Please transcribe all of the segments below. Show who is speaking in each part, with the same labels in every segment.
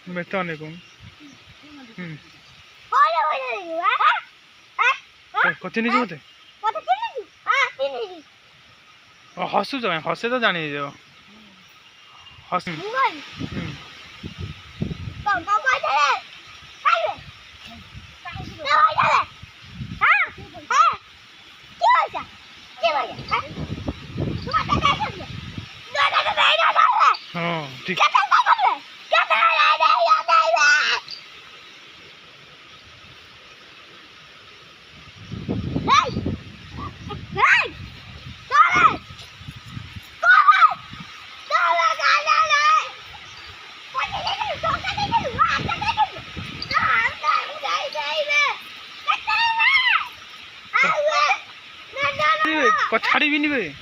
Speaker 1: Methonikum. Continue with it. Oh, Hossu, Hosse the Dani. Hossu. Oh, What had you been?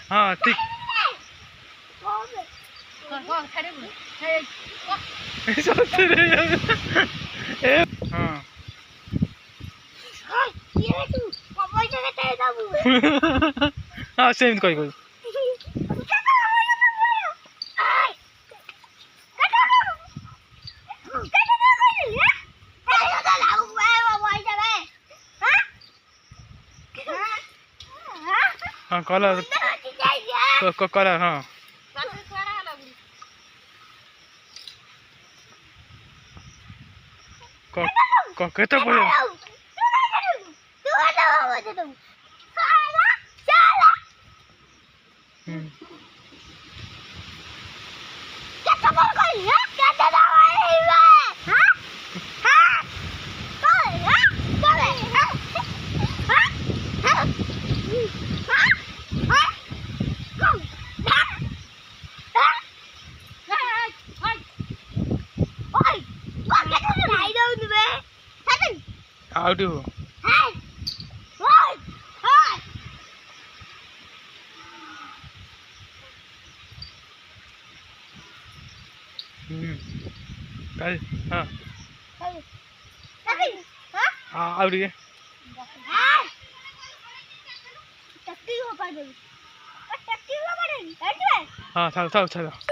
Speaker 1: Ah, thick. Ah, same koi. हाँ colour colour हाँ केते पड़े How do? Cái ha. À, đi. हाँ, चल चल चल